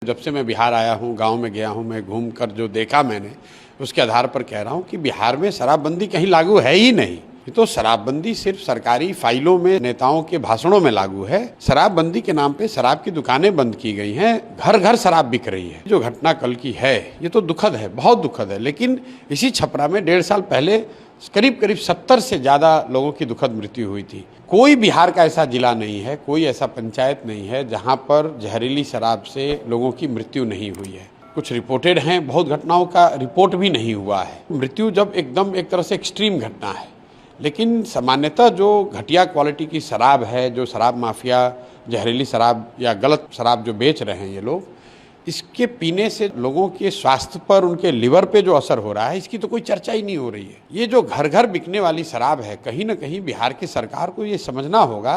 जब से मैं बिहार आया हूँ, गांव में गया हूँ, मैं घूम कर जो देखा मैंने, उसके आधार पर कह रहा हूँ कि बिहार में शराबबंदी कहीं लागू है ही नहीं। ये तो शराबबंदी सिर्फ सरकारी फाइलों में, नेताओं के भाषणों में लागू है। शराबबंदी के नाम पे शराब की दुकानें बंद की गई हैं, घर घर शराब बिक रही है। जो घटना कल की है, ये तो दुखद है, बहुत दुखद है। लेकिन इसी छपरा में 1.5 साल पहले करीब 70 से ज़्यादा लोगों की दुखद मृत्यु हुई थी। कोई बिहार का ऐसा जिला नहीं है, कोई ऐसा पंचायत नहीं है जहां पर जहरीली शराब से लोगों की मृत्यु नहीं हुई है। कुछ रिपोर्टेड हैं, बहुत घटनाओं का रिपोर्ट भी नहीं हुआ है। मृत्यु जब एकदम एक तरह से एक्सट्रीम घटना है, लेकिन सामान्यतः जो घटिया क्वालिटी की शराब है, जो शराब माफिया जहरीली शराब या गलत शराब जो बेच रहे हैं ये लोग, इसके पीने से लोगों के स्वास्थ्य पर, उनके लिवर पे जो असर हो रहा है, इसकी तो कोई चर्चा ही नहीं हो रही है। ये जो घर घर बिकने वाली शराब है, कहीं ना कहीं बिहार की सरकार को ये समझना होगा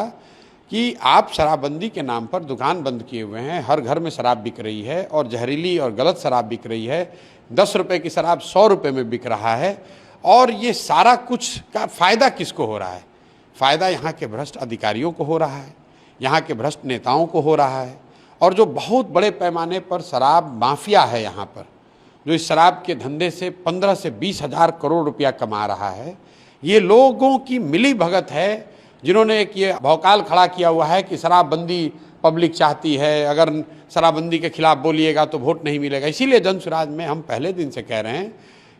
कि आप शराबबंदी के नाम पर दुकान बंद किए हुए हैं, हर घर में शराब बिक रही है और जहरीली और गलत शराब बिक रही है। 10 रुपये की शराब 100 रुपये में बिक रहा है। और ये सारा कुछ का फ़ायदा किसको हो रहा है? फ़ायदा यहाँ के भ्रष्ट अधिकारियों को हो रहा है, यहाँ के भ्रष्ट नेताओं को हो रहा है। और जो बहुत बड़े पैमाने पर शराब माफिया है यहाँ पर, जो इस शराब के धंधे से 15 से 20 हज़ार करोड़ रुपया कमा रहा है, ये लोगों की मिली भगत है, जिन्होंने एक ये भौकाल खड़ा किया हुआ है कि शराबबंदी पब्लिक चाहती है, अगर शराबबंदी के खिलाफ बोलिएगा तो वोट नहीं मिलेगा। इसीलिए जनसुराज में हम पहले दिन से कह रहे हैं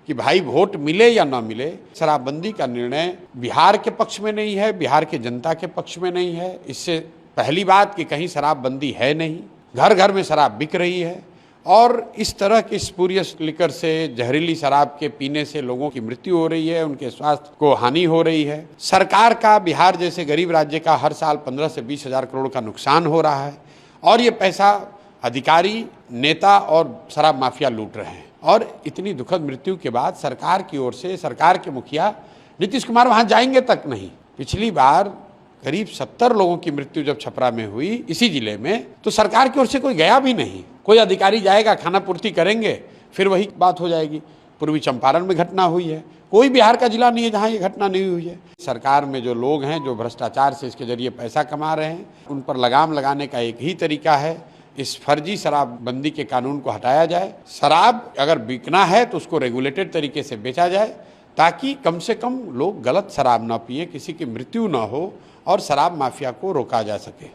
कि भाई वोट मिले या ना मिले, शराबबंदी का निर्णय बिहार के पक्ष में नहीं है, बिहार की जनता के पक्ष में नहीं है। इससे पहली बात कि कहीं शराबबंदी है नहीं, घर घर में शराब बिक रही है और इस तरह की स्पूरियस लिकर से, जहरीली शराब के पीने से लोगों की मृत्यु हो रही है, उनके स्वास्थ्य को हानि हो रही है। सरकार का बिहार जैसे गरीब राज्य का हर साल 15 से 20 हज़ार करोड़ का नुकसान हो रहा है और ये पैसा अधिकारी, नेता और शराब माफिया लूट रहे हैं। और इतनी दुखद मृत्यु के बाद सरकार की ओर से, सरकार के मुखिया नीतीश कुमार वहाँ जाएंगे तक नहीं। पिछली बार करीब 70 लोगों की मृत्यु जब छपरा में हुई इसी जिले में, तो सरकार की ओर से कोई गया भी नहीं। कोई अधिकारी जाएगा, खाना पूर्ति करेंगे, फिर वही बात हो जाएगी। पूर्वी चंपारण में घटना हुई है, कोई बिहार का जिला नहीं है जहां ये घटना नहीं हुई है। सरकार में जो लोग हैं, जो भ्रष्टाचार से इसके जरिए पैसा कमा रहे हैं, उन पर लगाम लगाने का एक ही तरीका है, इस फर्जी शराबबंदी के कानून को हटाया जाए। शराब अगर बिकना है तो उसको रेगुलेटेड तरीके से बेचा जाए, ताकि कम से कम लोग गलत शराब ना पिए, किसी की मृत्यु ना हो और शराब माफिया को रोका जा सके।